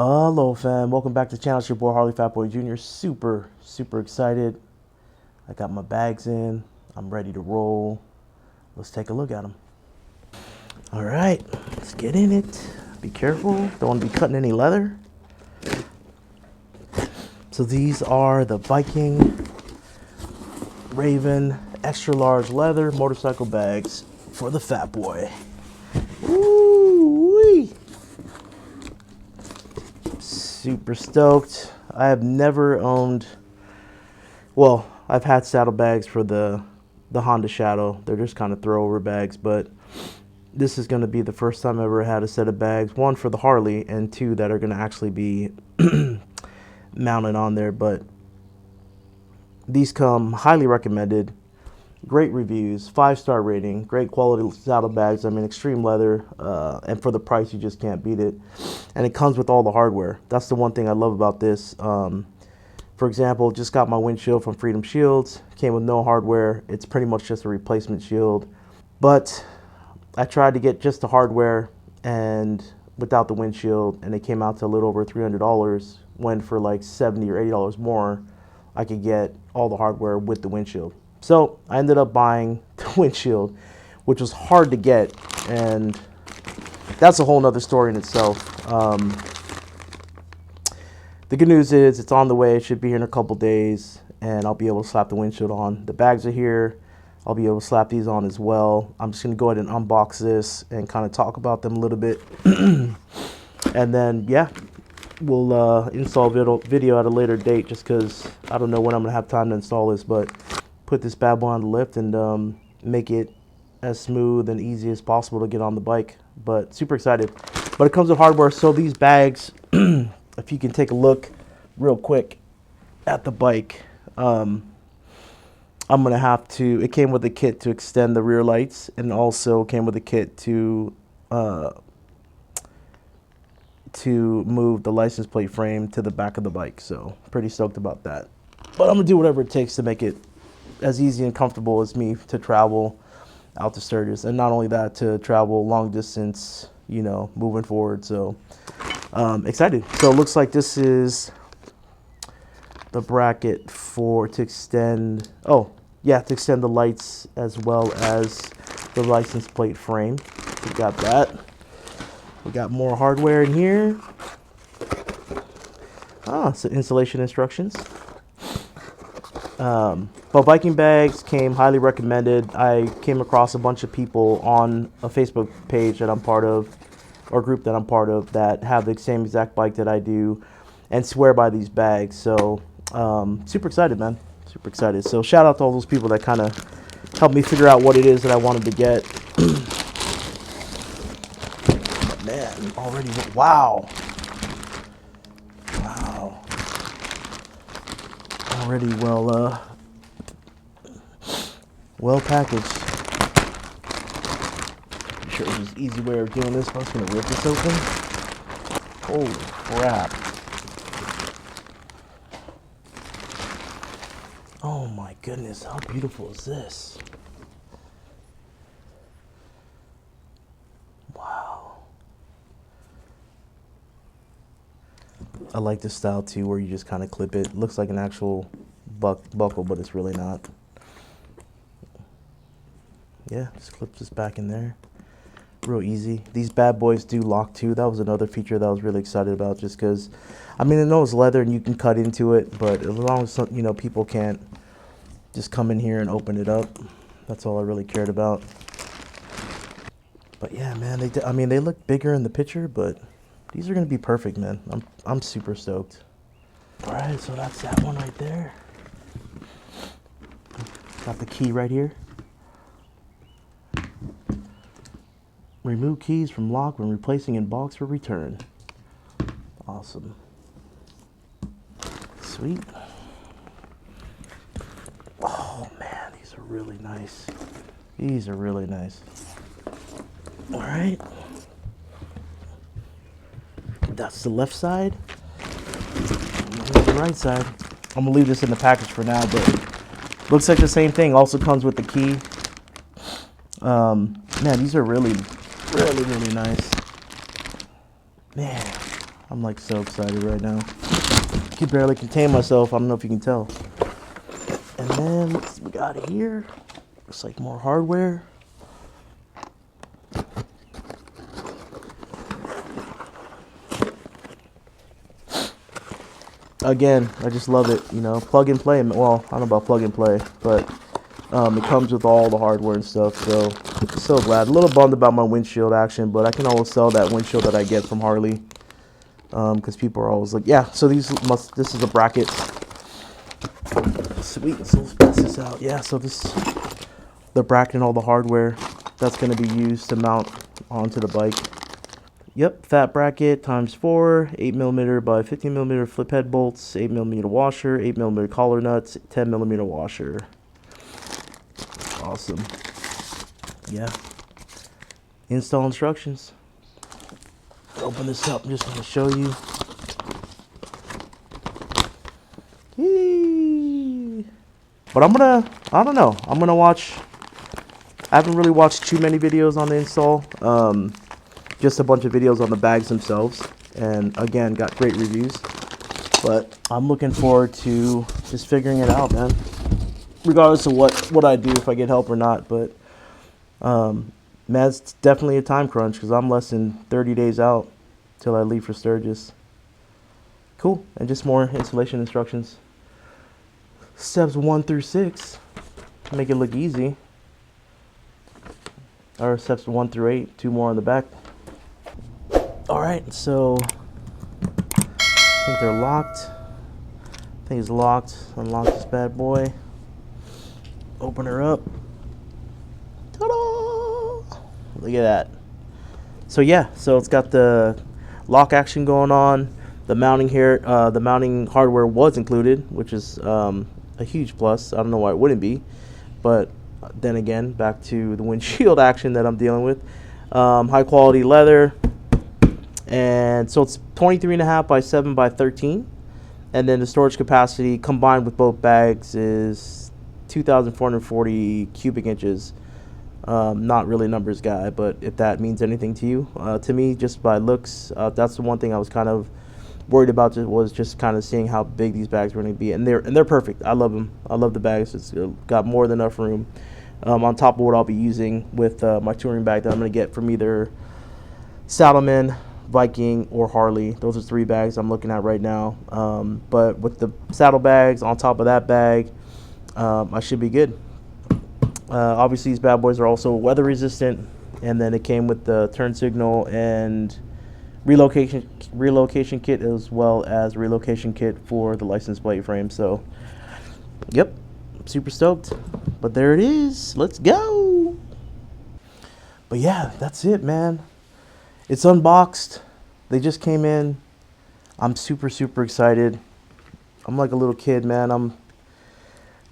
Hello fam, welcome back to the channel. It's your boy Harley Fatboy Jr. Super excited. I got my bags in. I'm ready to roll. Let's take a look at them. All right, let's get in it. Be careful, don't want to be cutting any leather. So these are the Viking Raven extra large leather motorcycle bags for the Fat Boy. Woo-wee. Super stoked. I have never owned, well, I've had saddlebags for the Honda Shadow. They're just kind of throwover bags, but this is going to be the first time I ever had a set of bags, one for the Harley and two that are going to actually be mounted on there. But these come highly recommended, great reviews, 5-star rating, great quality saddlebags. I mean, extreme leather, and for the price, you just can't beat it. And it comes with all the hardware. That's the one thing I love about this. For example, just got my windshield from Freedom Shields. Came with no hardware. It's pretty much just a replacement shield. But I tried to get just the hardware and without the windshield, and it came out to a little over $300. When for like $70 or $80 more, I could get all the hardware with the windshield. So I ended up buying the windshield, which was hard to get, and that's a whole nother story in itself. The good news is it's on the way. It should be here in a couple days, and I'll be able to slap the windshield on. The bags are here. I'll be able to slap these on as well. I'm just going to go ahead and unbox this and kind of talk about them a little bit. And then, yeah, we'll install video at a later date, just because I don't know when I'm going to have time to install this, but put this bad boy on the lift and make it as smooth and easy as possible to get on the bike. But super excited. But it comes with hardware. So these bags, if you can take a look real quick at the bike, I'm gonna have to, it came with a kit to extend the rear lights, and also came with a kit to move the license plate frame to the back of the bike. So pretty stoked about that. But I'm gonna do whatever it takes to make it as easy and comfortable as me to travel out to Sturgis, and not only that, to travel long distance, you know, moving forward. So excited. So it looks like this is the bracket to extend, to extend the lights as well as the license plate frame. We got that. We got more hardware in here. So installation instructions. But Viking Bags came highly recommended. I came across a bunch of people on a Facebook page that I'm part of, or group that I'm part of, that have the same exact bike that I do and swear by these bags. So super excited, man. Super excited. So shout out to all those people that kind of helped me figure out what it is that I wanted to get. But man, already, wow. Wow. Already well packaged. I'm sure there's an easy way of doing this. I'm just gonna rip this open. Holy crap. Oh my goodness, how beautiful is this? Wow. I like this style too, where you just kind of clip it. Looks like an actual buckle, but it's really not. Yeah, just clip this back in there. Real easy. These bad boys do lock too. That was another feature that I was really excited about, just because, I mean, I know it's leather and you can cut into it, but as long as, you know, people can't just come in here and open it up, that's all I really cared about. But yeah, man, they look bigger in the picture, but these are gonna be perfect, man. I'm super stoked. All right, so that's that one right there. Got the key right here. Remove keys from lock when replacing in box for return. Awesome. Sweet. Oh man, these are really nice. These are really nice. All right. That's the left side. Here's the right side. I'm gonna leave this in the package for now, but looks like the same thing. Also comes with the key. Man, these are really nice. Man, I'm like so excited right now. I can barely contain myself. I don't know if you can tell. And then what we got here? Looks like more hardware. Again, I just love it, you know, plug and play. Well, I don't know about plug and play, but it comes with all the hardware and stuff, so glad. A little bummed about my windshield action, but I can always sell that windshield that I get from Harley, because people are always like, yeah, so this is a bracket. Sweet, so let's pass this out. Yeah, so the bracket and all the hardware that's going to be used to mount onto the bike. Yep, fat bracket times 4, 8mm by 15mm flip head bolts, 8mm washer, 8mm collar nuts, 10mm washer. Awesome. Yeah. Install instructions. Open this up. I'm just going to show you. Yee. But I don't know. I'm going to watch. I haven't really watched too many videos on the install. Just a bunch of videos on the bags themselves, and again, got great reviews. But I'm looking forward to just figuring it out, man. Regardless of what I do, if I get help or not. But man, it's definitely a time crunch because I'm less than 30 days out till I leave for Sturgis. Cool, and just more installation instructions. Steps 1 through 6, make it look easy. Or steps 1 through 8, 2 more on the back. All right, so I think they're locked. I think it's locked. Unlock this bad boy. Open her up. Ta-da! Look at that. So yeah, so it's got the lock action going on. The mounting here, the mounting hardware was included, which is a huge plus. I don't know why it wouldn't be, but then again, back to the windshield action that I'm dealing with. High quality leather. And so it's 23.5 by 7 by 13, and then the storage capacity combined with both bags is 2,440 cubic inches. Not really a numbers guy, but if that means anything to you, to me, just by looks, that's the one thing I was kind of worried about. Was just kind of seeing how big these bags were going to be, and they're perfect. I love them. I love the bags. It's got more than enough room. On top of what I'll be using with my touring bag that I'm going to get from either Saddleman, Viking, or Harley. Those are 3 bags I'm looking at right now. But with the Saddlebags on top of that bag, I should be good. Obviously, these bad boys are also weather resistant, and then it came with the turn signal and relocation kit, as well as relocation kit for the license plate frame. So, yep, super stoked. But there it is. Let's go. But yeah, that's it, man. It's unboxed. They just came in. I'm super excited. I'm like a little kid, man.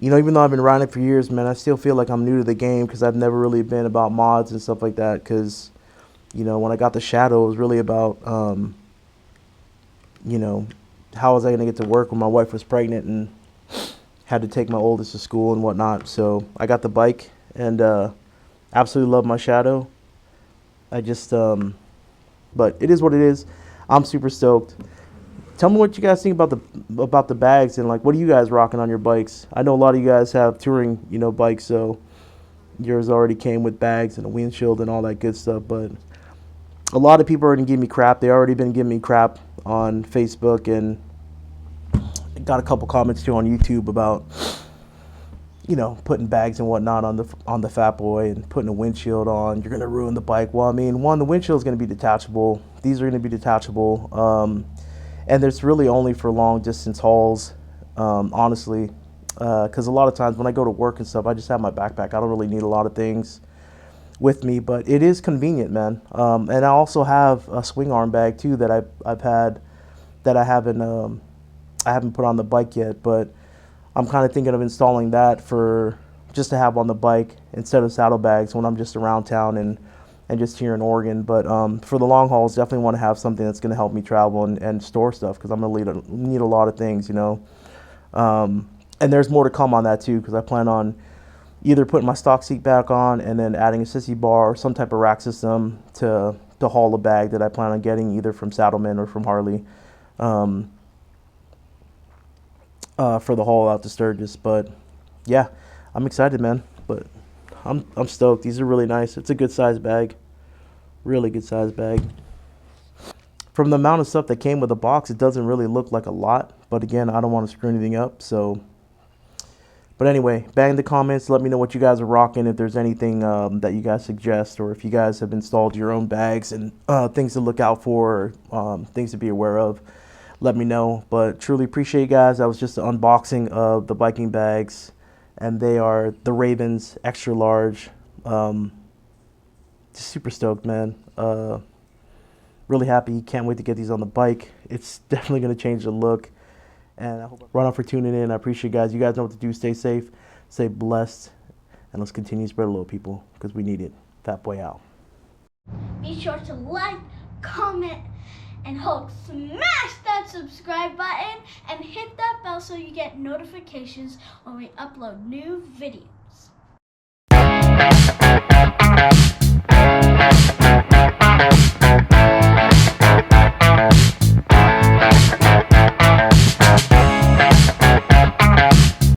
You know, even though I've been riding for years, man, I still feel like I'm new to the game because I've never really been about mods and stuff like that. Because, you know, when I got the Shadow, it was really about, you know, how was I going to get to work when my wife was pregnant and had to take my oldest to school and whatnot. So I got the bike and absolutely love my Shadow. I just, but it is what it is. I'm super stoked. Tell me what you guys think about the bags and like what are you guys rocking on your bikes? I know a lot of you guys have touring, you know, bikes, so yours already came with bags and a windshield and all that good stuff. But a lot of people are gonna give me crap. They already been giving me crap on Facebook, and got a couple comments too on YouTube about, you know, putting bags and whatnot on the Fat Boy and putting a windshield on. You're gonna ruin the bike. Well, I mean, one, the windshield is gonna be detachable. These are gonna be detachable, and it's really only for long distance hauls, honestly, because a lot of times when I go to work and stuff, I just have my backpack. I don't really need a lot of things with me, but it is convenient, man. And I also have a swing arm bag too that I've had that I haven't put on the bike yet, but I'm kind of thinking of installing that for just to have on the bike instead of saddlebags when I'm just around town and just here in Oregon. But for the long hauls, definitely want to have something that's going to help me travel and store stuff because I'm going to need a lot of things, you know. And there's more to come on that too because I plan on either putting my stock seat back on and then adding a sissy bar or some type of rack system to to haul a bag that I plan on getting either from Saddleman or from Harley for the haul out to Sturgis. But yeah, I'm excited, man. But I'm stoked. These are really nice. It's a good size bag, really good size bag. From the amount of stuff that came with the box, it doesn't really look like a lot. But again, I don't want to screw anything up. So, but anyway, bang the comments. Let me know what you guys are rocking. If there's anything that you guys suggest, or if you guys have installed your own bags and things to look out for, or things to be aware of, let me know. But truly appreciate you guys. That was just an unboxing of the Viking bags, and they are the Ravens extra large. Just super stoked, man. Really happy. Can't wait to get these on the bike. It's definitely going to change the look. And I hope run out for tuning in. I appreciate you guys. You guys know what to do. Stay safe, stay blessed, and let's continue to spread a little, people, because we need it. Fat Boy out. Be sure to like, comment, and Hulk smash that subscribe button and hit that bell so you get notifications when we upload new videos.